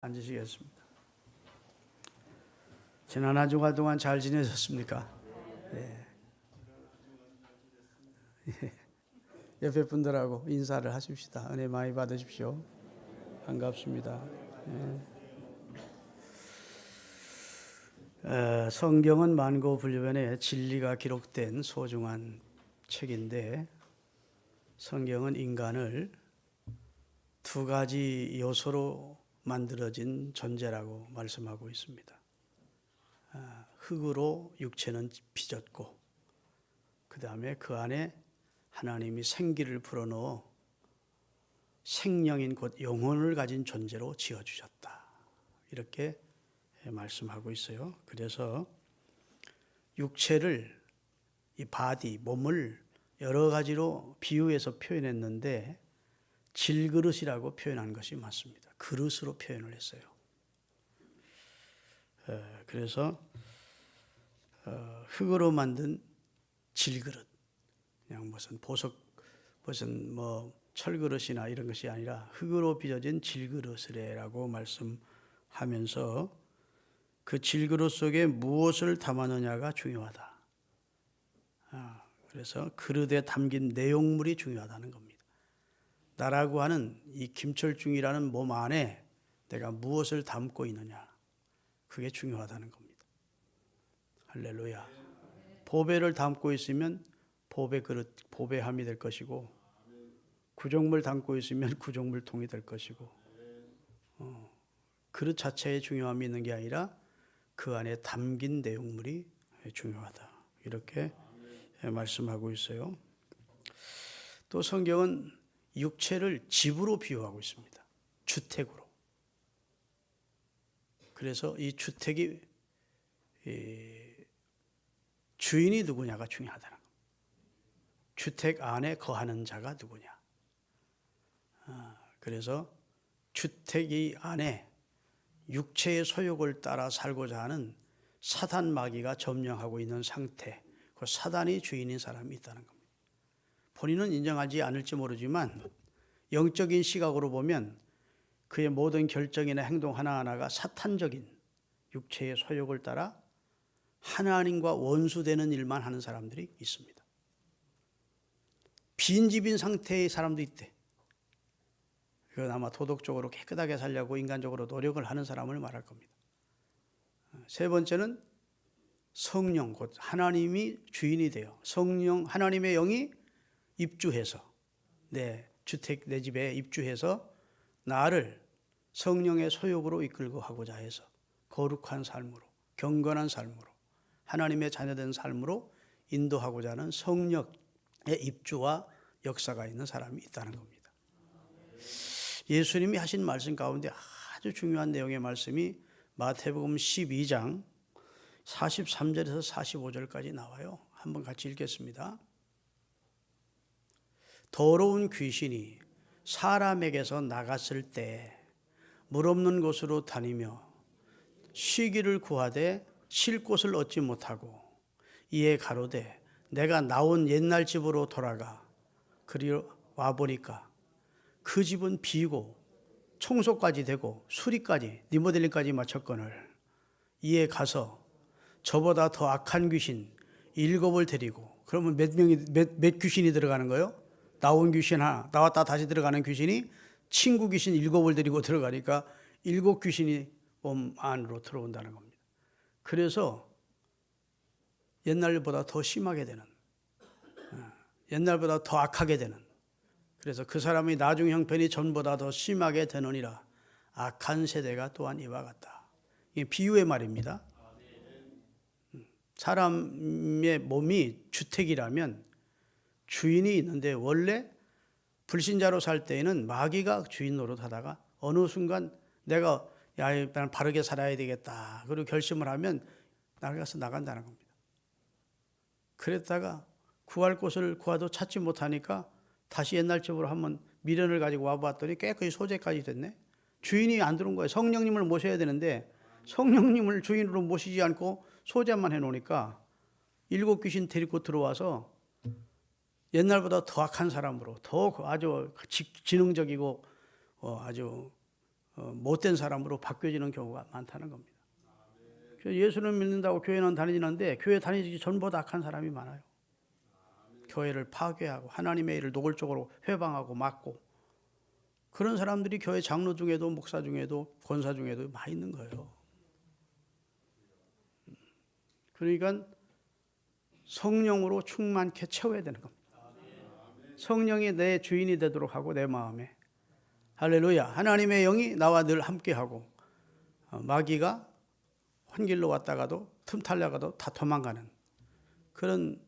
앉으시겠습니다. 지난 한 주간 동안 잘 지내셨습니까? 네. 옆에 분들하고 인사를 하십시다. 은혜 많이 받으십시오. 반갑습니다. 성경은 만고불변의 진리가 기록된 소중한 책인데, 성경은 인간을 두 가지 요소로 만들어진 존재라고 말씀하고 있습니다. 흙으로 육체는 빚었고, 그 다음에 그 안에 하나님이 생기를 불어넣어 생명인 곧 영혼을 가진 존재로 지어주셨다. 이렇게 말씀하고 있어요. 그래서 육체를, 이 바디, 몸을 여러 가지로 비유해서 표현했는데 질그릇이라고 표현한 것이 맞습니다. 그릇으로 표현을 했어요. 그래서 흙으로 만든 질그릇, 그냥 무슨 보석, 무슨 뭐 철그릇이나 이런 것이 아니라 흙으로 빚어진 질그릇이라고 말씀하면서 그 질그릇 속에 무엇을 담았느냐가 중요하다. 그래서 그릇에 담긴 내용물이 중요하다는 겁니다. 나라고 하는 이 김철중이라는 몸 안에 내가 무엇을 담고 있느냐, 그게 중요하다는 겁니다. 할렐루야. 보배를 담고 있으면 보배 그릇, 보배함이 될 것이고, 구정물 담고 있으면 구정물통이 될 것이고, 그릇 자체에 중요함이 있는 게 아니라 그 안에 담긴 내용물이 중요하다. 이렇게 말씀하고 있어요. 또 성경은 육체를 집으로 비유하고 있습니다. 주택으로. 그래서 이 주택이 주인이 누구냐가 중요하다는 겁니다. 주택 안에 거하는 자가 누구냐. 그래서 주택이 안에 육체의 소욕을 따라 살고자 하는 사단 마귀가 점령하고 있는 상태, 그 사단이 주인인 사람이 있다는 겁니다. 본인은 인정하지 않을지 모르지만 영적인 시각으로 보면 그의 모든 결정이나 행동 하나하나가 사탄적인 육체의 소욕을 따라 하나님과 원수되는 일만 하는 사람들이 있습니다. 빈집인 상태의 사람도 있대. 그건 아마 도덕적으로 깨끗하게 살려고 인간적으로 노력을 하는 사람을 말할 겁니다. 세 번째는 성령, 곧 하나님이 주인이 돼요. 성령, 하나님의 영이 입주해서, 내 주택, 내 집에 입주해서 나를 성령의 소욕으로 이끌고 하고자 해서 거룩한 삶으로, 경건한 삶으로, 하나님의 자녀된 삶으로 인도하고자 하는 성령의 입주와 역사가 있는 사람이 있다는 겁니다. 예수님이 하신 말씀 가운데 아주 중요한 내용의 말씀이 마태복음 12장 43절에서 45절까지 나와요. 한번 같이 읽겠습니다. 더러운 귀신이 사람에게서 나갔을 때 물 없는 곳으로 다니며 쉬기를 구하되 쉴 곳을 얻지 못하고 이에 가로되 내가 나온 옛날 집으로 돌아가 그리 와보니까 그 집은 비고 청소까지 되고 수리까지 리모델링까지 마쳤거늘 이에 가서 저보다 더 악한 귀신 7을 데리고, 그러면 몇 귀신이 들어가는 거예요? 나온 귀신 하나, 나왔다 다시 들어가는 귀신이 친구 귀신 7을 데리고 들어가니까 7 귀신이 몸 안으로 들어온다는 겁니다. 그래서 옛날보다 더 심하게 되는, 옛날보다 더 악하게 되는, 그래서 그 사람의 나중 형편이 전보다 더 심하게 되느니라. 악한 세대가 또한 이와 같다. 이게 비유의 말입니다. 사람의 몸이 주택이라면 주인이 있는데, 원래 불신자로 살 때에는 마귀가 주인 노릇하다가 어느 순간 내가 난 바르게 살아야 되겠다, 그리고 결심을 하면 나가서 나간다는 겁니다. 그랬다가 구할 곳을 구하도 찾지 못하니까 다시 옛날 집으로 한번 미련을 가지고 와봤더니 깨끗이 소재까지 됐네. 주인이 안 들어온 거예요. 성령님을 모셔야 되는데 성령님을 주인으로 모시지 않고 소재만 해놓으니까 7 귀신 데리고 들어와서 옛날보다 더 악한 사람으로, 더 아주 지능적이고 아주 못된 사람으로 바뀌어지는 경우가 많다는 겁니다. 예수를 믿는다고 교회는 다니는데 교회 다니기 전보다 악한 사람이 많아요. 교회를 파괴하고 하나님의 일을 노골적으로 회방하고 막고 그런 사람들이 교회 장로 중에도 목사 중에도 권사 중에도 많이 있는 거예요. 그러니까 성령으로 충만케 채워야 되는 겁니다. 성령이 내 주인이 되도록 하고 내 마음에 할렐루야. 하나님의 영이 나와 늘 함께하고 마귀가 환길로 왔다가도 틈탈려가도 다 도망가는 그런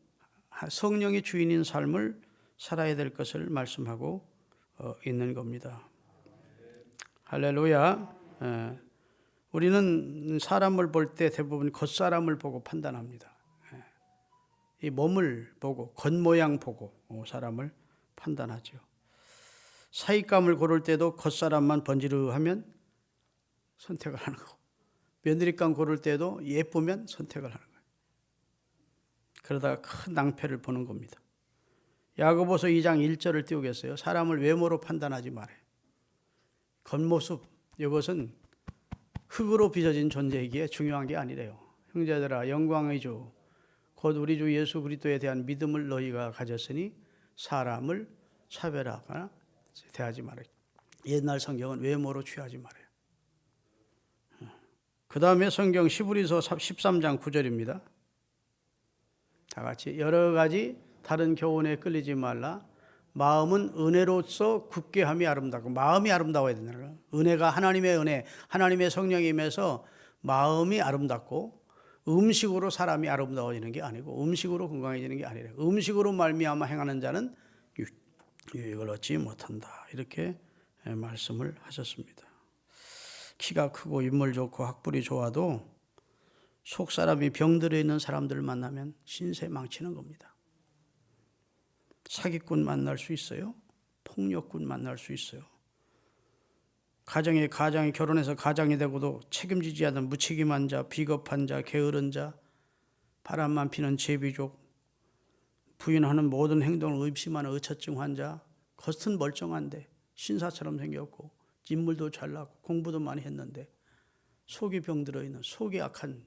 성령이 주인인 삶을 살아야 될 것을 말씀하고 있는 겁니다. 할렐루야. 우리는 사람을 볼 때 대부분 겉사람을 보고 판단합니다. 이 몸을 보고 겉모양 보고 사람을 판단하죠. 사익감을 고를 때도 겉사람만 번지르하면 선택을 하는 거고 며느리감 고를 때도 예쁘면 선택을 하는 거예요. 그러다가 큰 낭패를 보는 겁니다. 야고보서 2장 1절을 띄우겠어요. 사람을 외모로 판단하지 말아요. 겉모습 이것은 흙으로 빚어진 존재이기에 중요한 게 아니래요. 형제들아 영광의 주 곧 우리 주 예수 그리스도에 대한 믿음을 너희가 가졌으니 사람을 차별하거나 대하지 말아요. 옛날 성경은 외모로 취하지 말아요. 그 다음에 성경 히브리서 13장 9절입니다. 다 같이 여러 가지 다른 교훈에 끌리지 말라. 마음은 은혜로서 굳게 함이 아름답고 마음이 아름다워야 된다는 거예요. 은혜가 하나님의 은혜, 하나님의 성령이 임해서 마음이 아름답고 음식으로 사람이 아름다워지는 게 아니고 음식으로 건강해지는 게 아니라 음식으로 말미암아 행하는 자는 유익을 얻지 못한다. 이렇게 말씀을 하셨습니다. 키가 크고 인물 좋고 학벌이 좋아도 속 사람이 병들어 있는 사람들을 만나면 신세 망치는 겁니다. 사기꾼 만날 수 있어요. 폭력꾼 만날 수 있어요. 가정이 결혼해서 가장이 되고도 책임지지 않는 무책임한 자, 비겁한 자, 게으른 자, 바람만 피는 제비족, 부인하는 모든 행동을 의심하는 의처증 환자, 겉은 멀쩡한데 신사처럼 생겼고 인물도 잘나고 공부도 많이 했는데 속이 병들어 있는 속이 악한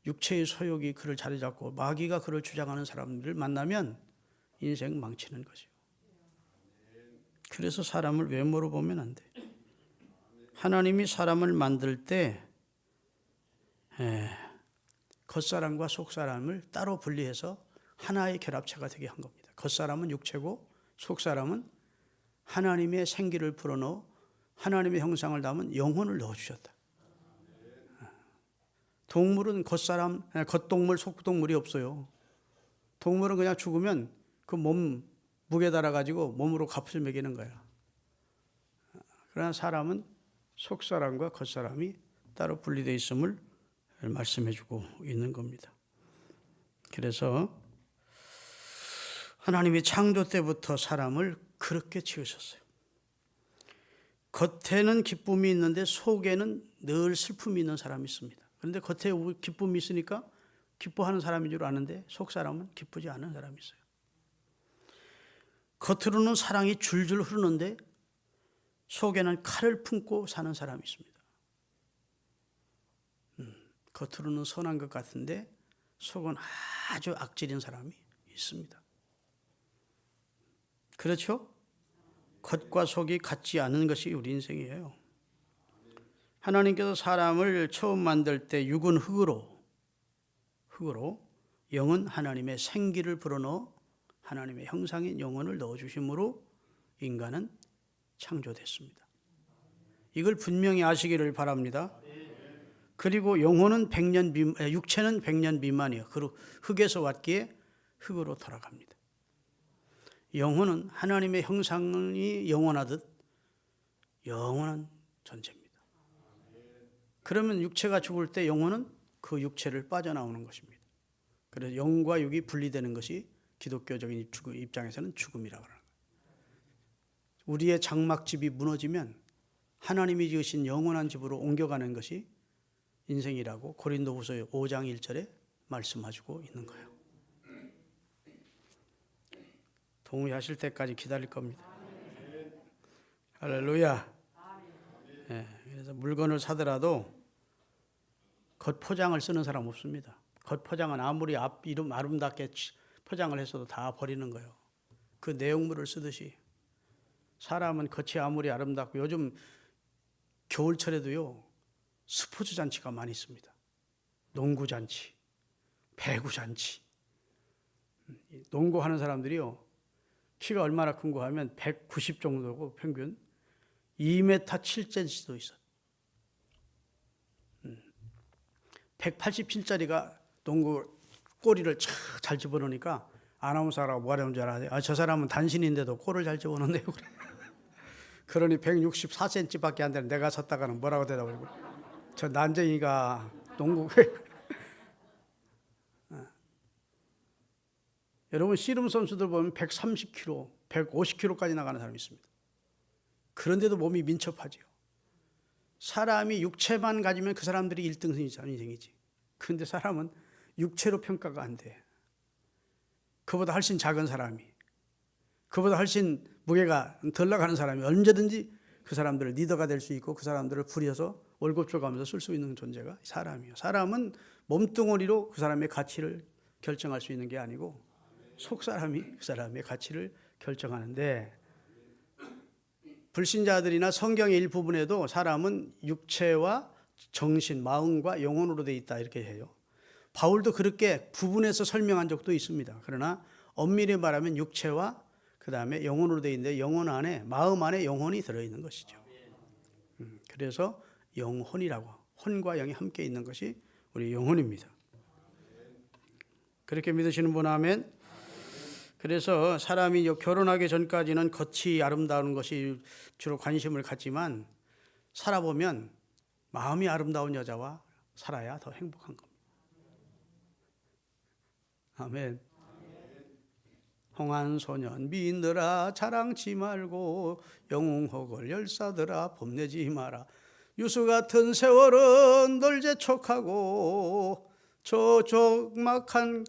육체의 소욕이 그를 자리 잡고 마귀가 그를 주장하는 사람들을 만나면 인생 망치는 거죠. 그래서 사람을 외모로 보면 안 돼. 하나님이 사람을 만들 때 겉사람과 속사람을 따로 분리해서 하나의 결합체가 되게 한 겁니다. 겉사람은 육체고 속사람은 하나님의 생기를 불어넣어 하나님의 형상을 담은 영혼을 넣어주셨다. 동물은 겉동물, 속동물이 없어요. 동물은 그냥 죽으면 그 몸 무게 달아가지고 몸으로 값을 매기는 거야. 그러나 사람은 속사람과 겉사람이 따로 분리되어 있음을 말씀해주고 있는 겁니다. 그래서 하나님이 창조 때부터 사람을 그렇게 지으셨어요. 겉에는 기쁨이 있는데 속에는 늘 슬픔이 있는 사람이 있습니다. 그런데 겉에 기쁨이 있으니까 기뻐하는 사람인 줄 아는데 속 사람은 기쁘지 않은 사람이 있어요. 겉으로는 사랑이 줄줄 흐르는데 속에는 칼을 품고 사는 사람이 있습니다. 겉으로는 선한 것 같은데 속은 아주 악질인 사람이 있습니다. 그렇죠? 겉과 속이 같지 않은 것이 우리 인생이에요. 하나님께서 사람을 처음 만들 때 육은 흙으로 영은 하나님의 생기를 불어넣어 하나님의 형상인 영혼을 넣어주심으로 인간은 창조됐습니다. 이걸 분명히 아시기를 바랍니다. 그리고 영혼은 100년 육체는 100년 미만이에요. 흙에서 왔기에 흙으로 돌아갑니다. 영혼은 하나님의 형상이 영원하듯 영원한 존재입니다. 그러면 육체가 죽을 때 영혼은 그 육체를 빠져나오는 것입니다. 그래서 영과 육이 분리되는 것이 기독교적인 입장에서는 죽음이라고 하는 거예요. 우리의 장막집이 무너지면 하나님이 지으신 영원한 집으로 옮겨가는 것이 인생이라고 고린도후서 5장 1절에 말씀하시고 있는 거예요. 동의하실 때까지 기다릴 겁니다. 할렐루야. 그래서 물건을 사더라도 겉포장을 쓰는 사람 없습니다. 겉포장은 아무리 이름 아름답게 포장을 했어도 다 버리는 거예요. 그 내용물을 쓰듯이 사람은 겉이 아무리 아름답고 요즘 겨울철에도요 스포츠 잔치가 많이 있습니다. 농구 잔치, 배구 잔치. 농구하는 사람들이요 키가 얼마나 큰거 하면 190 정도고 평균 2m 7cm도 있어요. 187짜리가 농구 꼬리를 잘 집어넣으니까 아나운서라고 뭐라는 줄 알아요? 저 사람은 단신인데도 골을 잘 집어넣네요. 그러니 164cm밖에 안 되는 내가 섰다가는 뭐라고 대답하고 저 난쟁이가 농구 여러분 씨름 선수들 보면 130kg, 150kg까지 나가는 사람이 있습니다. 그런데도 몸이 민첩하죠. 사람이 육체만 가지면 그 사람들이 1등 인생이지. 그런데 사람은 육체로 평가가 안 돼. 그보다 훨씬 작은 사람이, 그보다 훨씬 무게가 덜 나가는 사람이 언제든지 그 사람들을 리더가 될 수 있고 그 사람들을 부려서 월급 줘가면서 쓸 수 있는 존재가 사람이에요. 사람은 몸뚱어리로 그 사람의 가치를 결정할 수 있는 게 아니고 속사람이 그 사람의 가치를 결정하는데, 불신자들이나 성경의 일부분에도 사람은 육체와 정신, 마음과 영혼으로 되어 있다 이렇게 해요. 바울도 그렇게 구분해서 설명한 적도 있습니다. 그러나 엄밀히 말하면 육체와 그 다음에 영혼으로 되어 있는데 영혼 안에, 마음 안에 영혼이 들어있는 것이죠. 그래서 영혼이라고, 혼과 영이 함께 있는 것이 우리 영혼입니다. 그렇게 믿으시는 분 하면. 그래서 사람이 결혼하기 전까지는 겉이 아름다운 것이 주로 관심을 갖지만 살아보면 마음이 아름다운 여자와 살아야 더 행복한 겁니다. 아멘. 홍한소년 미인들아 자랑치 말고 영웅호걸 열사들아 봄내지 마라. 유수 같은 세월은 널 재촉하고 저 적막한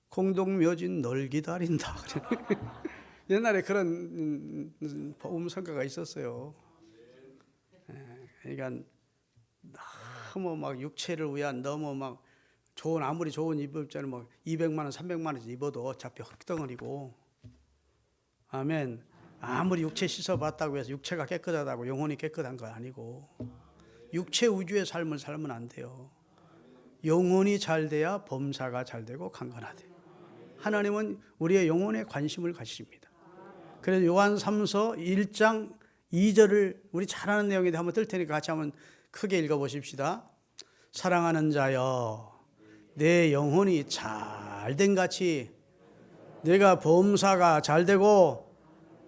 공동묘진 널 기다린다. 옛날에 그런 복음성가가 있었어요. 그러니까 너무 막 육체를 위한 너무 막 좋은, 아무리 좋은 입을자는 막 200만 원, 300만 원 입어도 어차피 흙덩어리고. 아멘. 아무리 육체 씻어봤다고 해서 육체가 깨끗하다고 영혼이 깨끗한 거 아니고 육체 위주의 삶을 살면 안 돼요. 영혼이 잘 돼야 범사가 잘 되고 강건하대. 하나님은 우리의 영혼에 관심을 가지십니다. 그래서 요한 3서 1장 2절을 우리 잘 아는 내용인데 한번 뜰 테니까 같이 한번 크게 읽어보십시다. 사랑하는 자여 내 영혼이 잘된 같이 내가 범사가 잘되고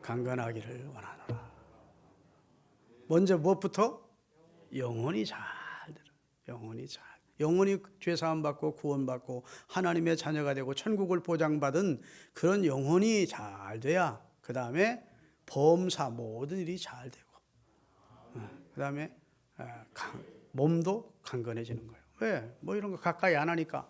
강건하기를 원하노라. 먼저 무엇부터? 영혼이 잘되라. 영혼이 잘. 영혼이 죄사함 받고 구원받고 하나님의 자녀가 되고 천국을 보장받은 그런 영혼이 잘 돼야 그 다음에 범사 모든 일이 잘 되고 그 다음에 몸도 강건해지는 거예요. 왜? 뭐 이런 거 가까이 안 하니까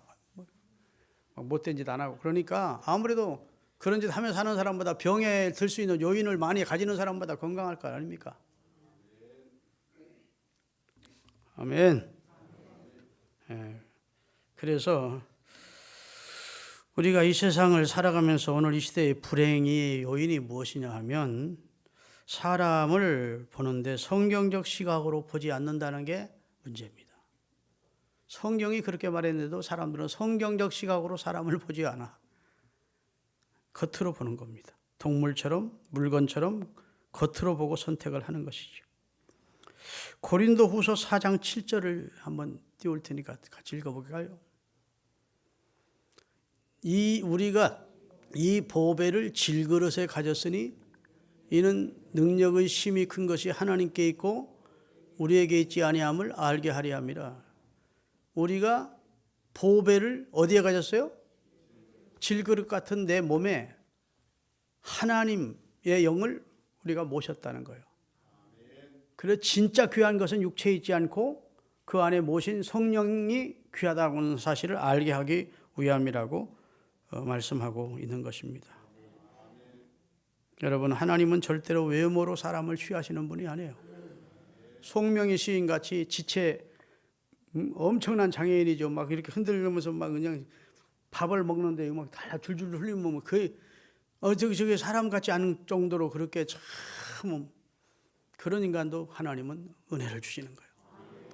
못된 짓 안 하고 그러니까 아무래도 그런 짓 하며 사는 사람보다 병에 들 수 있는 요인을 많이 가지는 사람보다 건강할 거 아닙니까? 아멘. 그래서 우리가 이 세상을 살아가면서 오늘 이 시대의 불행이 요인이 무엇이냐 하면 사람을 보는데 성경적 시각으로 보지 않는다는 게 문제입니다. 성경이 그렇게 말했는데도 사람들은 성경적 시각으로 사람을 보지 않아. 겉으로 보는 겁니다. 동물처럼 물건처럼 겉으로 보고 선택을 하는 것이죠. 고린도후서 4장 7절을 한번 띄울 테니까 같이 읽어볼까요? 우리가 이 보배를 질그릇에 가졌으니 이는 능력의 심이 큰 것이 하나님께 있고 우리에게 있지 아니함을 알게 하려 함이라. 우리가 보배를 어디에 가졌어요? 질그릇 같은 내 몸에 하나님의 영을 우리가 모셨다는 거예요. 그래서 진짜 귀한 것은 육체에 있지 않고 그 안에 모신 성령이 귀하다는 사실을 알게 하기 위함이라고 말씀하고 있는 것입니다. 여러분, 하나님은 절대로 외모로 사람을 취하시는 분이 아니에요. 송명희 시인같이 지체 엄청난 장애인이죠. 막 이렇게 흔들면서 막 그냥 밥을 먹는데 막 다 줄줄 흘리면 거의 저게 사람같지 않은 정도로 그렇게 참 그런 인간도 하나님은 은혜를 주시는 거예요.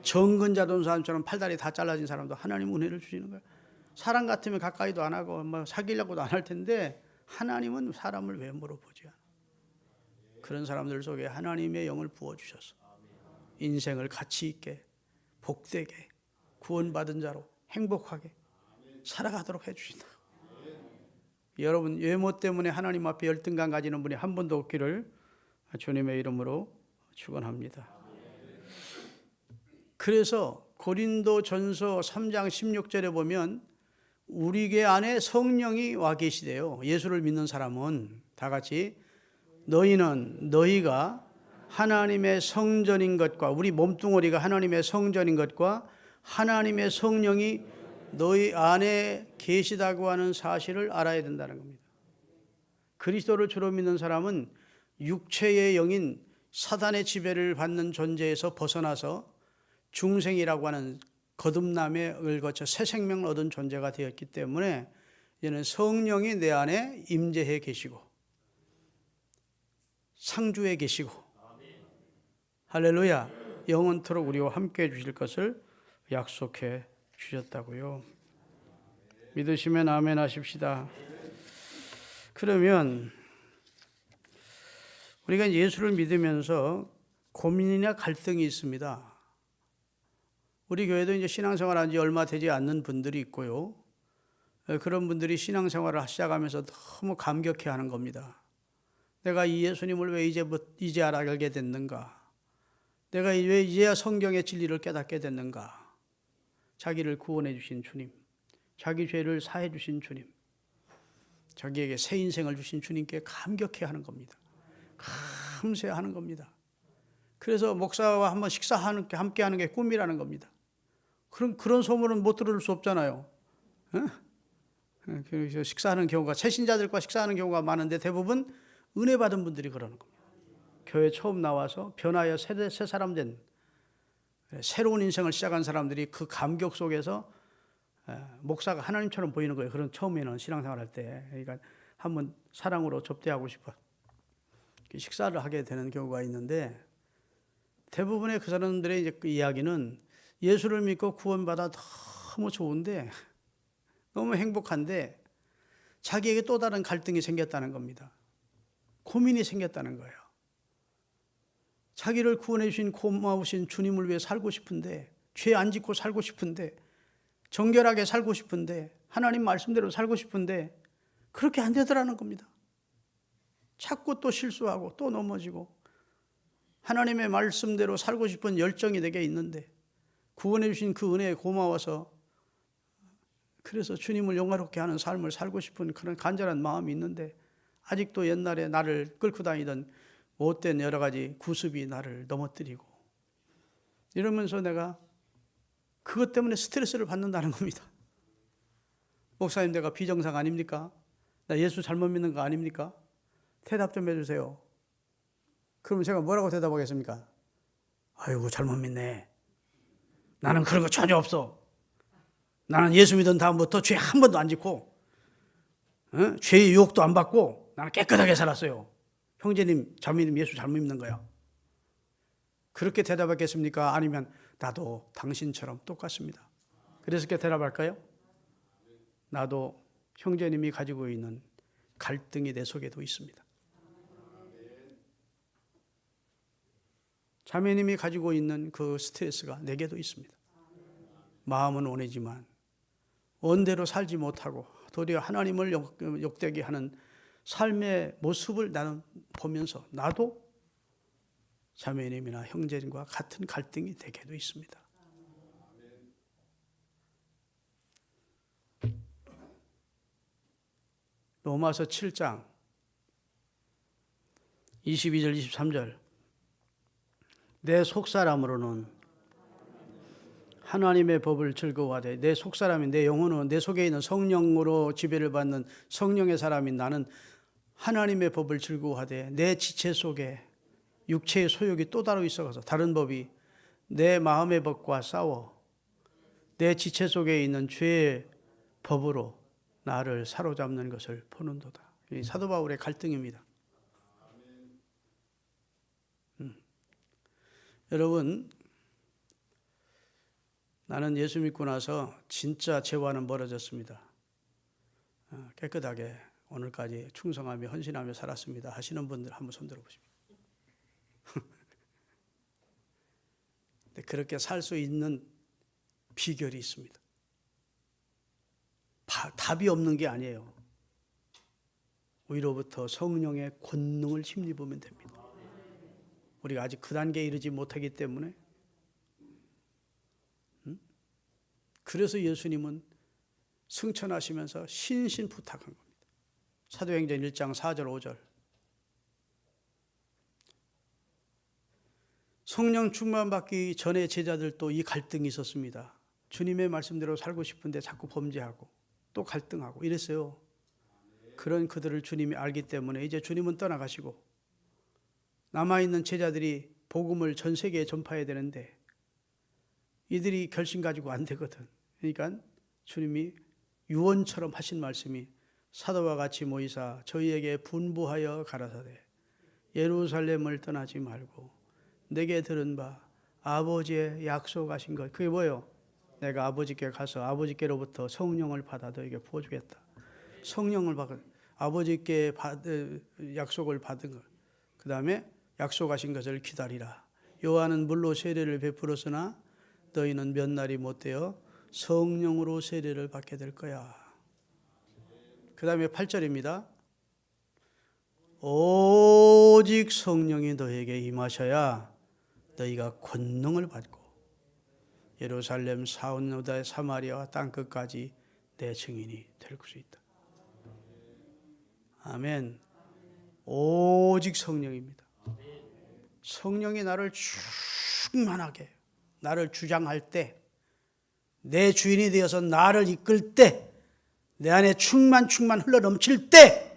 정근자돈 사람처럼 팔다리 다 잘라진 사람도 하나님 은혜를 주시는 거예요. 사람 같으면 가까이도 안 하고 뭐 사귀려고도 안 할 텐데 하나님은 사람을 왜 물어보지 않아. 그런 사람들 속에 하나님의 영을 부어주셔서 인생을 가치 있게 복되게 구원받은 자로 행복하게 살아가도록 해주신다. 여러분 외모 때문에 하나님 앞에 열등감 가지는 분이 한 분도 없기를 주님의 이름으로 축원합니다. 그래서 고린도전서 3장 16절에 보면 우리에게 안에 성령이 와 계시대요. 예수를 믿는 사람은 다 같이 너희는 너희가 하나님의 성전인 것과 우리 몸뚱어리가 하나님의 성전인 것과 하나님의 성령이 너희 안에 계시다고 하는 사실을 알아야 된다는 겁니다. 그리스도를 주로 믿는 사람은 육체의 영인 사단의 지배를 받는 존재에서 벗어나서 중생이라고 하는 거듭남을 거쳐 새 생명을 얻은 존재가 되었기 때문에 이제는 성령이 내 안에 임재해 계시고 상주해 계시고 할렐루야 영원토록 우리와 함께 해 주실 것을 약속해 주셨다고요. 믿으시면 아멘 하십시다. 그러면 우리가 예수를 믿으면서 고민이나 갈등이 있습니다. 우리 교회도 이제 신앙생활 한 지 얼마 되지 않는 분들이 있고요. 그런 분들이 신앙생활을 시작하면서 너무 감격해 하는 겁니다. 내가 이 예수님을 왜 이제 알게 됐는가? 내가 왜 이제야 성경의 진리를 깨닫게 됐는가? 자기를 구원해 주신 주님, 자기 죄를 사해 주신 주님, 자기에게 새 인생을 주신 주님께 감격해 하는 겁니다. 감사하는 겁니다. 그래서 목사와 한번 함께 하는 게 꿈이라는 겁니다. 그런 소문은 못 들을 수 없잖아요. 그래서 식사하는 경우가 새신자들과 식사하는 경우가 많은데 대부분 은혜 받은 분들이 그러는 겁니다. 교회 처음 나와서 변하여 새 사람 된 새로운 인생을 시작한 사람들이 그 감격 속에서 목사가 하나님처럼 보이는 거예요. 그런 처음에는 신앙생활 할 때. 그러니까 한번 사랑으로 접대하고 싶어 식사를 하게 되는 경우가 있는데 대부분의 그 사람들의 이제 그 이야기는 예수를 믿고 구원받아 너무 좋은데 너무 행복한데 자기에게 또 다른 갈등이 생겼다는 겁니다. 고민이 생겼다는 거예요. 자기를 구원해 주신 고마우신 주님을 위해 살고 싶은데 죄 안 짓고 살고 싶은데 정결하게 살고 싶은데 하나님 말씀대로 살고 싶은데 그렇게 안 되더라는 겁니다. 자꾸 또 실수하고 또 넘어지고 하나님의 말씀대로 살고 싶은 열정이 내게 있는데 구원해 주신 그 은혜에 고마워서 그래서 주님을 영화롭게 하는 삶을 살고 싶은 그런 간절한 마음이 있는데 아직도 옛날에 나를 끌고 다니던 못된 여러 가지 구습이 나를 넘어뜨리고 이러면서 내가 그것 때문에 스트레스를 받는다는 겁니다. 목사님 내가 비정상 아닙니까? 나 예수 잘못 믿는 거 아닙니까? 대답 좀 해주세요. 그러면 제가 뭐라고 대답하겠습니까? 아이고 잘못 믿네. 나는 그런 거 전혀 없어. 나는 예수 믿은 다음부터 죄 한 번도 안 짓고 죄의 유혹도 안 받고 나는 깨끗하게 살았어요. 형제님, 자매님 예수 잘못 믿는 거야. 그렇게 대답하겠습니까? 아니면 나도 당신처럼 똑같습니다. 그래서 이렇게 대답할까요? 나도 형제님이 가지고 있는 갈등이 내 속에도 있습니다. 자매님이 가지고 있는 그 스트레스가 내게도 있습니다. 마음은 원하지만 원대로 살지 못하고 도리어 하나님을 욕되게 하는 삶의 모습을 나는 보면서 나도 자매님이나 형제님과 같은 갈등이 되게도 있습니다. 로마서 7장 22절 23절 내 속사람으로는 하나님의 법을 즐거워하되 내 속사람인 내 영혼은 내 속에 있는 성령으로 지배를 받는 성령의 사람인 나는 하나님의 법을 즐거워하되 내 지체 속에 육체의 소욕이 또 따로 있어서 다른 법이 내 마음의 법과 싸워 내 지체 속에 있는 죄의 법으로 나를 사로잡는 것을 보는도다. 이 사도 바울의 갈등입니다. 여러분, 나는 예수 믿고 나서 진짜 죄와는 멀어졌습니다. 깨끗하게 오늘까지 충성하며 헌신하며 살았습니다 하시는 분들 한번 손 들어보십시오. 그렇게 살 수 있는 비결이 있습니다. 답이 없는 게 아니에요. 위로부터 성령의 권능을 힘입으면 됩니다. 우리가 아직 그 단계에 이르지 못하기 때문에 그래서 예수님은 승천하시면서 신신부탁한 겁니다. 사도행전 1장 4절 5절 성령 충만받기 전에 제자들도 이 갈등이 있었습니다. 주님의 말씀대로 살고 싶은데 자꾸 범죄하고 또 갈등하고 이랬어요. 그런 그들을 주님이 알기 때문에 이제 주님은 떠나가시고 남아있는 제자들이 복음을 전 세계에 전파해야 되는데 이들이 결심 가지고 안 되거든. 그러니까 주님이 유언처럼 하신 말씀이 사도와 같이 모이사 저희에게 분부하여 가라사대 예루살렘을 떠나지 말고 내게 들은 바 아버지의 약속하신 것. 그게 뭐예요? 내가 아버지께 가서 아버지께로부터 성령을 받아 너에게 부어주겠다. 성령을 받아 아버지께 약속을 받은 것. 그 다음에 약속하신 것을 기다리라. 요한은 물로 세례를 베풀었으나 너희는 몇 날이 못되어 성령으로 세례를 받게 될 거야. 그 다음에 8절입니다. 오직 성령이 너에게 임하셔야 너희가 권능을 받고 예루살렘 사온유다 사마리아와 땅끝까지 내 증인이 될 수 있다. 아멘. 오직 성령입니다. 성령이 나를 충만하게 나를 주장할 때 내 주인이 되어서 나를 이끌 때 내 안에 충만 흘러 넘칠 때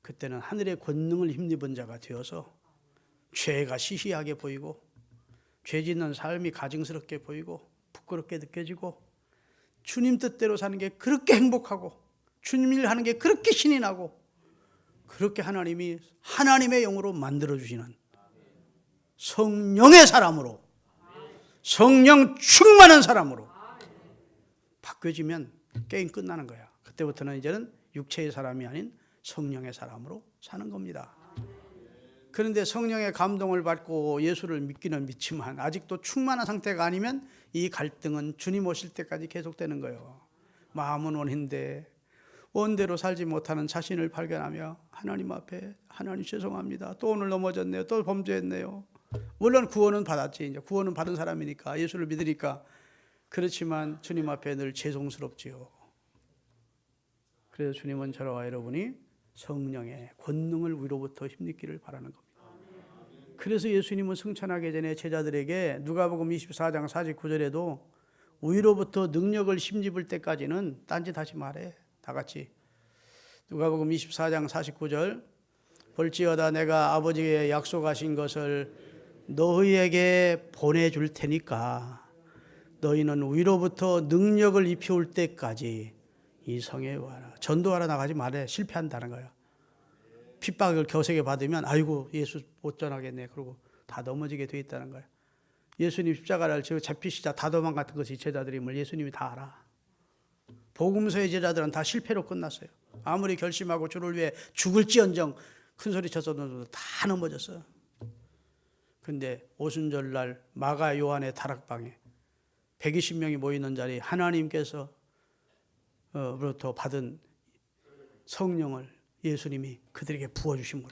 그때는 하늘의 권능을 힘입은 자가 되어서 죄가 시시하게 보이고 죄 짓는 삶이 가증스럽게 보이고 부끄럽게 느껴지고 주님 뜻대로 사는 게 그렇게 행복하고 주님 일 하는 게 그렇게 신이 나고 그렇게 하나님이 하나님의 영으로 만들어주시는 성령의 사람으로 성령 충만한 사람으로 바뀌어지면 게임 끝나는 거야. 그때부터는 이제는 육체의 사람이 아닌 성령의 사람으로 사는 겁니다. 그런데 성령의 감동을 받고 예수를 믿기는 믿지만 아직도 충만한 상태가 아니면 이 갈등은 주님 오실 때까지 계속되는 거예요. 마음은 원인데 원대로 살지 못하는 자신을 발견하며 하나님 앞에 하나님 죄송합니다. 또 오늘 넘어졌네요. 또 범죄했네요. 물론 구원은 받았지. 이제 구원은 받은 사람이니까 예수를 믿으니까. 그렇지만 주님 앞에 늘 죄송스럽지요. 그래서 주님은 저와 여러분이 성령의 권능을 위로부터 힘입기를 바라는 겁니다. 그래서 예수님은 승천하기 전에 제자들에게 누가복음 24장 49절에도 위로부터 능력을 힘입을 때까지는 딴짓 하지 말해. 다 같이 누가복음 24장 49절 볼지어다 내가 아버지의 약속하신 것을 너희에게 보내줄 테니까 너희는 위로부터 능력을 입혀올 때까지 이 성에 와라. 전도하러 나가지 말해. 실패한다는 거야. 핍박을 겨세게 받으면 아이고 예수 못 전하겠네. 그러고 다 넘어지게 돼 있다는 거야. 예수님 십자가를 잡히시자 다 도망갔던 것이 제자들임을 예수님이 다 알아. 복음서의 제자들은 다 실패로 끝났어요. 아무리 결심하고 주를 위해 죽을지언정 큰 소리 쳐서도 다 넘어졌어요. 근데 오순절날 마가 요한의 다락방에 120명이 모이는 자리에 하나님께서 로부터 받은 성령을 예수님이 그들에게 부어주심으로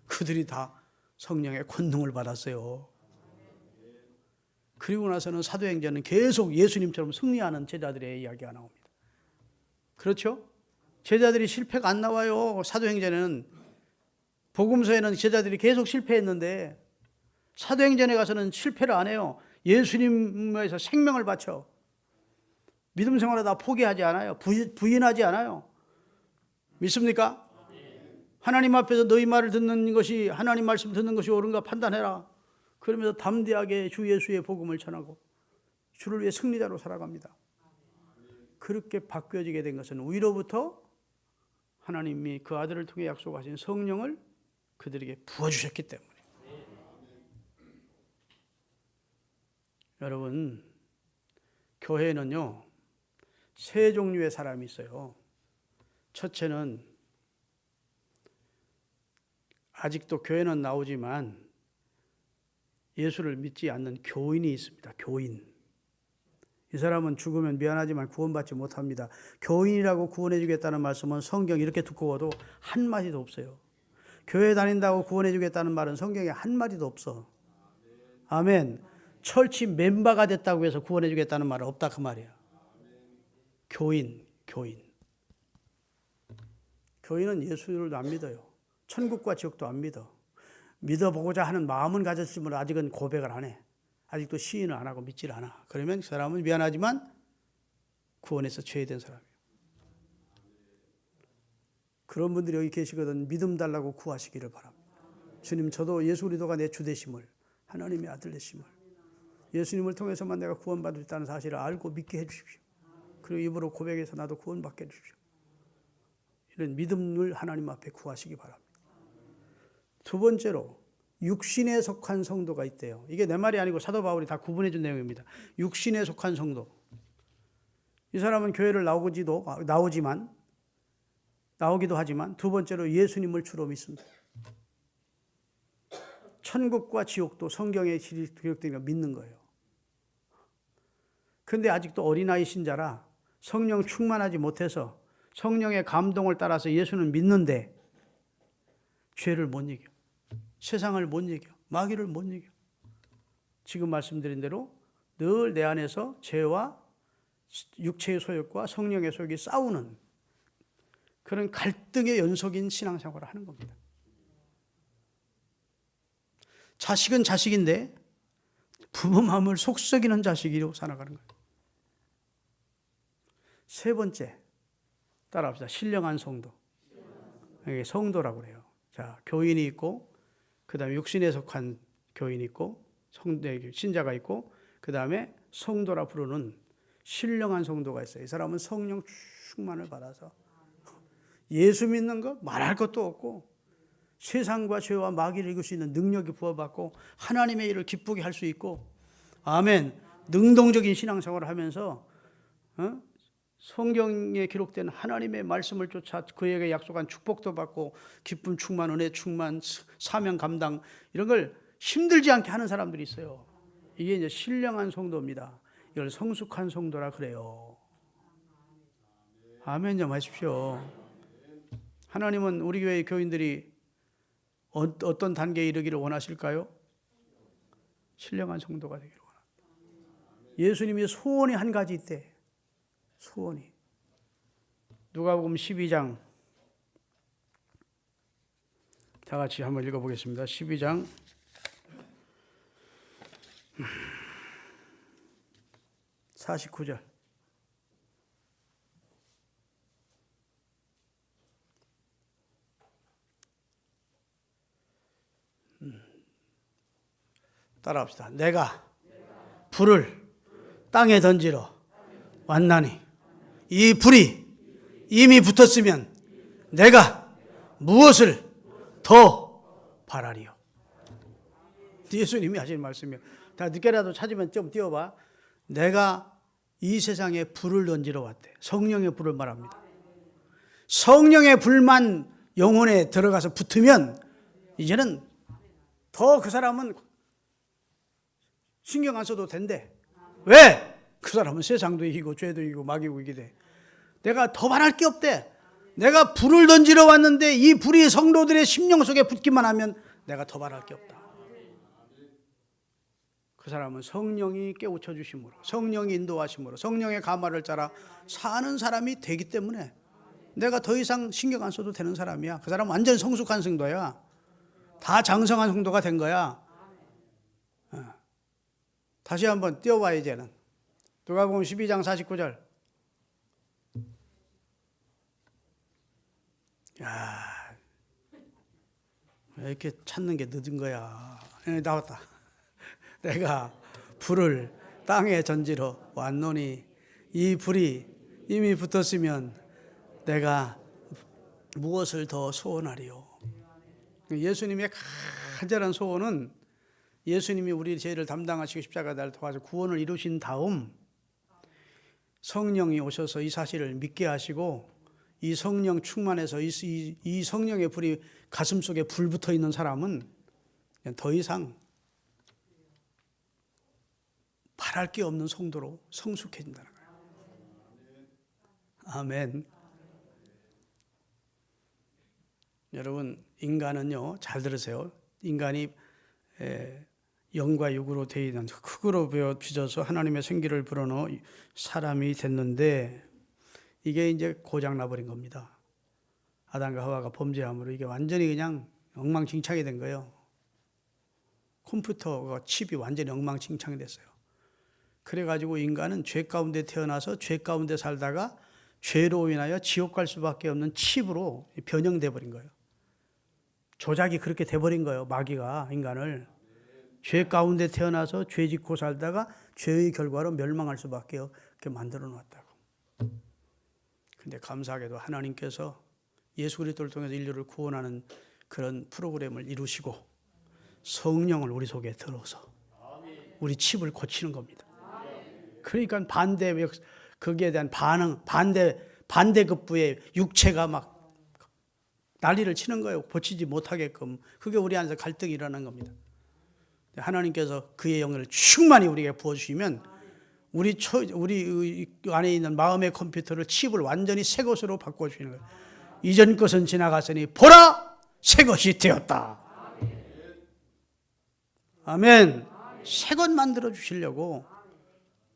그들이 다 성령의 권능을 받았어요. 그리고 나서는 사도행전은 계속 예수님처럼 승리하는 제자들의 이야기가 나옵니다. 그렇죠? 제자들이 실패가 안 나와요. 사도행전에는 복음서에는 제자들이 계속 실패했는데 사도행전에 가서는 실패를 안 해요. 예수님에서 생명을 바쳐 믿음 생활하다 포기하지 않아요. 부인하지 않아요. 믿습니까? 하나님 앞에서 너희 말을 듣는 것이 하나님 말씀 듣는 것이 옳은가 판단해라. 그러면서 담대하게 주 예수의 복음을 전하고 주를 위해 승리자로 살아갑니다. 그렇게 바뀌어지게 된 것은 위로부터 하나님이 그 아들을 통해 약속하신 성령을 그들에게 부어주셨기 때문에. 여러분, 교회는요, 세 종류의 사람이 있어요. 첫째는 아직도 교회는 나오지만 예수를 믿지 않는 교인이 있습니다. 교인. 이 사람은 죽으면 미안하지만 구원받지 못합니다. 교인이라고 구원해 주겠다는 말씀은 성경 이렇게 두꺼워도 한마디도 없어요. 교회 다닌다고 구원해 주겠다는 말은 성경에 한마디도 없어. 아멘. 철치 멤버가 됐다고 해서 구원해 주겠다는 말은 없다 그 말이야. 교인. 교인은 예수를 안 믿어요. 천국과 지옥도 안 믿어. 믿어보고자 하는 마음은 가졌지만 아직은 고백을 안 해. 아직도 시인을 안 하고 믿질 않아. 그러면 그 사람은 미안하지만 구원에서 제외된 사람이에요. 그런 분들이 여기 계시거든. 믿음 달라고 구하시기를 바랍니다. 주님, 저도 예수 그리스도가 내 주 되심을, 하나님의 아들 되심을, 예수님을 통해서만 내가 구원받을 수 있다는 사실을 알고 믿게 해주십시오. 그리고 입으로 고백해서 나도 구원받게 해주십시오. 이런 믿음을 하나님 앞에 구하시기 바랍니다. 두 번째로 육신에 속한 성도가 있대요. 이게 내 말이 아니고 사도 바울이 다 구분해 준 내용입니다. 육신에 속한 성도. 이 사람은 교회를 나오기도 하지만 두 번째로 예수님을 주로 믿습니다. 천국과 지옥도 성경에 기록되는 거 믿는 거예요. 그런데 아직도 어린아이 신자라 성령 충만하지 못해서 성령의 감동을 따라서 예수는 믿는데 죄를 못 이겨. 세상을 못 이겨. 마귀를 못 이겨. 지금 말씀드린 대로 늘 내 안에서 죄와 육체의 소욕과 성령의 소욕이 싸우는 그런 갈등의 연속인 신앙생활을 하는 겁니다. 자식은 자식인데 부모 마음을 속썩이는 자식으로 살아가는 거예요. 세 번째, 따라합시다. 신령한 성도. 이게 성도라고 그래요. 자, 교인이 있고, 그 다음에 육신에 속한 교인이 있고, 신자가 있고, 그 다음에 성도라 부르는 신령한 성도가 있어요. 이 사람은 성령 충만을 받아서 예수 믿는 것 말할 것도 없고, 세상과 죄와 마귀를 이길 수 있는 능력이 부어받고, 하나님의 일을 기쁘게 할 수 있고, 아멘. 능동적인 신앙생활을 하면서 성경에 기록된 하나님의 말씀을 쫓아 그에게 약속한 축복도 받고 기쁨 충만, 은혜 충만, 사명 감당 이런 걸 힘들지 않게 하는 사람들이 있어요. 이게 이제 신령한 성도입니다. 이걸 성숙한 성도라 그래요. 아멘 좀 하십시오. 하나님은 우리 교회의 교인들이 어떤 단계에 이르기를 원하실까요? 신령한 성도가 되기를 원합니다. 예수님이 소원이 한 가지 있대. 소원이. 누가복음 12장 다 같이 한번 읽어보겠습니다. 12장 49절. 따라합시다. 내가 불을 땅에 던지러 왔나니 이 불이 이미 붙었으면 내가 무엇을 더 바라리요. 예수님이 하신 말씀이에요. 다 늦게라도 찾으면 좀 띄워봐. 내가 이 세상에 불을 던지러 왔대. 성령의 불을 말합니다. 성령의 불만 영혼에 들어가서 붙으면 이제는 더 그 사람은 신경 안 써도 된대. 왜? 그 사람은 세상도 이기고 죄도 이기고 마귀고 이기대. 내가 더 바랄 게 없대. 내가 불을 던지러 왔는데 이 불이 성도들의 심령 속에 붙기만 하면 내가 더 바랄 게 없다. 그 사람은 성령이 깨우쳐 주심으로, 성령이 인도하심으로, 성령의 가마를 짜라 사는 사람이 되기 때문에 내가 더 이상 신경 안 써도 되는 사람이야. 그 사람은 완전 성숙한 성도야. 다 장성한 성도가 된 거야. 다시 한번 띄워봐. 이제는 누가복음 12장 49절. 야, 왜 이렇게 찾는 게 늦은 거야. 나왔다. 내가 불을 땅에 던지러 왔노니 이 불이 이미 붙었으면 내가 무엇을 더 소원하리요. 예수님의 간절한 소원은 예수님이 우리 죄를 담당하시고 십자가 날 도와서 구원을 이루신 다음 성령이 오셔서 이 사실을 믿게 하시고 이 성령 충만해서 이 성령의 불이 가슴 속에 불 붙어 있는 사람은 그냥 더 이상 바랄 게 없는 성도로 성숙해진다는 거예요. 아멘. 여러분, 인간은요, 잘 들으세요. 인간이 영과 육으로 되어 있는 흙으로 빚어서 하나님의 생기를 불어넣어 사람이 됐는데 이게 이제 고장나버린 겁니다. 아담과 하와가 범죄함으로 이게 완전히 그냥 엉망진창이 된 거예요. 컴퓨터가 칩이 완전히 엉망진창이 됐어요. 그래가지고 인간은 죄 가운데 태어나서 죄 가운데 살다가 죄로 인하여 지옥 갈 수밖에 없는 칩으로 변형돼 버린 거예요. 조작이 그렇게 돼버린 거예요. 마귀가 인간을 죄 가운데 태어나서 죄 짓고 살다가 죄의 결과로 멸망할 수밖에 없게 만들어 놨다고. 근데 감사하게도 하나님께서 예수 그리스도를 통해서 인류를 구원하는 그런 프로그램을 이루시고 성령을 우리 속에 들어서 우리 칩을 고치는 겁니다. 그러니까 거기에 대한 반대급부의 육체가 막 난리를 치는 거예요. 고치지 못하게끔. 그게 우리 안에서 갈등이 일어나는 겁니다. 하나님께서 그의 영을 충만히 우리에게 부어주시면 우리 안에 있는 마음의 컴퓨터를 칩을 완전히 새 것으로 바꿔주시는 거예요. 이전 것은 지나갔으니 보라! 새 것이 되었다. 아멘. 새 것 만들어 주시려고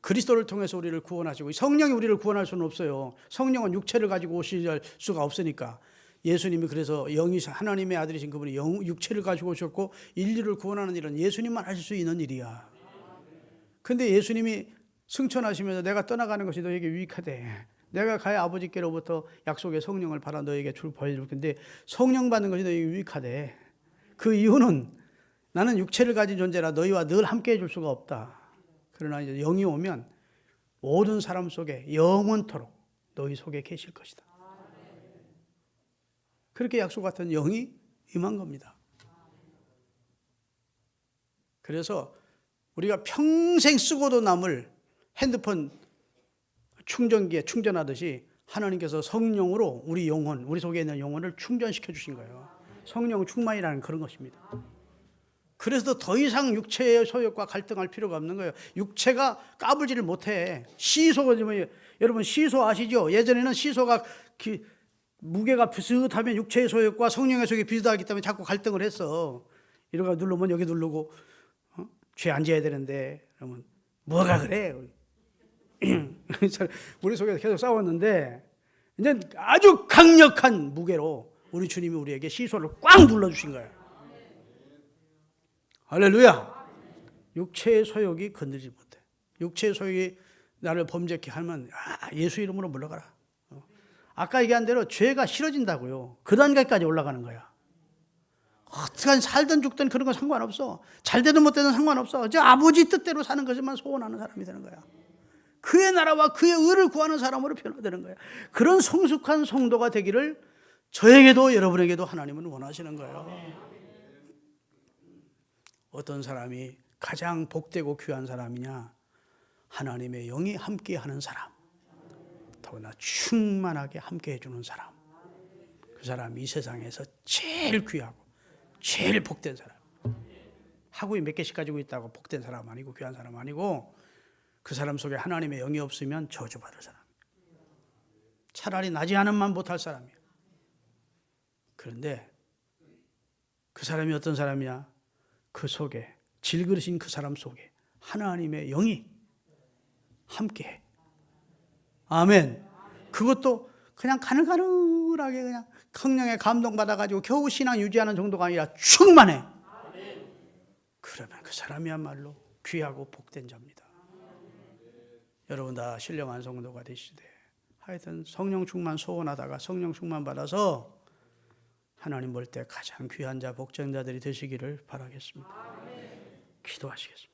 그리스도를 통해서 우리를 구원하시고 성령이 우리를 구원할 수는 없어요. 성령은 육체를 가지고 오실 수가 없으니까 예수님이 그래서 영이 하나님의 아들이신 그분이 육체를 가지고 오셨고 인류를 구원하는 일은 예수님만 하실 수 있는 일이야. 근데 예수님이 승천하시면서 내가 떠나가는 것이 너에게 유익하대. 내가 가야 아버지께로부터 약속의 성령을 받아 너에게 보여줄 텐데 성령 받는 것이 너에게 유익하대. 그 이유는 나는 육체를 가진 존재라 너희와 늘 함께 해줄 수가 없다. 그러나 이제 영이 오면 모든 사람 속에 영원토록 너희 속에 계실 것이다. 그렇게 약속 같은 영이 임한 겁니다. 그래서 우리가 평생 쓰고도 남을 핸드폰 충전기에 충전하듯이 하나님께서 성령으로 우리 영혼, 우리 속에 있는 영혼을 충전시켜 주신 거예요. 성령 충만이라는 그런 것입니다. 그래서 더 이상 육체의 소욕과 갈등할 필요가 없는 거예요. 육체가 까불지를 못해. 시소가, 여러분 시소 아시죠? 예전에는 시소가 무게가 비슷하면 육체의 소욕과 성령의 소욕이 비슷하기 때문에 자꾸 갈등을 했어. 이러고 누르면 여기 누르고 죄 안 지어야 되는데 그러면 뭐가 그래? 우리 속에서 계속 싸웠는데 이제 아주 강력한 무게로 우리 주님이 우리에게 시소를 꽉 눌러주신 거예요. 할렐루야. 육체의 소욕이 건들지 못해. 육체의 소욕이 나를 범죄케 하면 예수 이름으로 물러가라. 아까 얘기한 대로 죄가 싫어진다고요. 그 단계까지 올라가는 거야. 어떻게 살든 죽든 그런 건 상관없어. 잘 되든 못 되든 상관없어. 저 아버지 뜻대로 사는 것만 소원하는 사람이 되는 거야. 그의 나라와 그의 의를 구하는 사람으로 변화되는 거야. 그런 성숙한 성도가 되기를 저에게도 여러분에게도 하나님은 원하시는 거예요. 어떤 사람이 가장 복되고 귀한 사람이냐? 하나님의 영이 함께하는 사람. 더구나 충만하게 함께 해주는 사람. 그 사람이 이 세상에서 제일 귀하고 제일 복된 사람. 하구이 몇 개씩 가지고 있다고 복된 사람 아니고 귀한 사람 아니고 그 사람 속에 하나님의 영이 없으면 저주받을 사람. 차라리 나지 않으면 못할 사람이야. 그런데 그 사람이 어떤 사람이냐? 그 속에 질그릇인 그 사람 속에 하나님의 영이 함께해. 아멘. 그것도 그냥 가늘가늘하게 그냥 성령에 감동받아가지고 겨우 신앙 유지하는 정도가 아니라 충만해. 그러면 그 사람이야말로 귀하고 복된 자입니다. 여러분 다 신령한 성도가 되시되 하여튼 성령 충만 소원하다가 성령 충만 받아서 하나님 볼 때 가장 귀한 자 복된 자들이 되시기를 바라겠습니다. 기도하시겠습니다.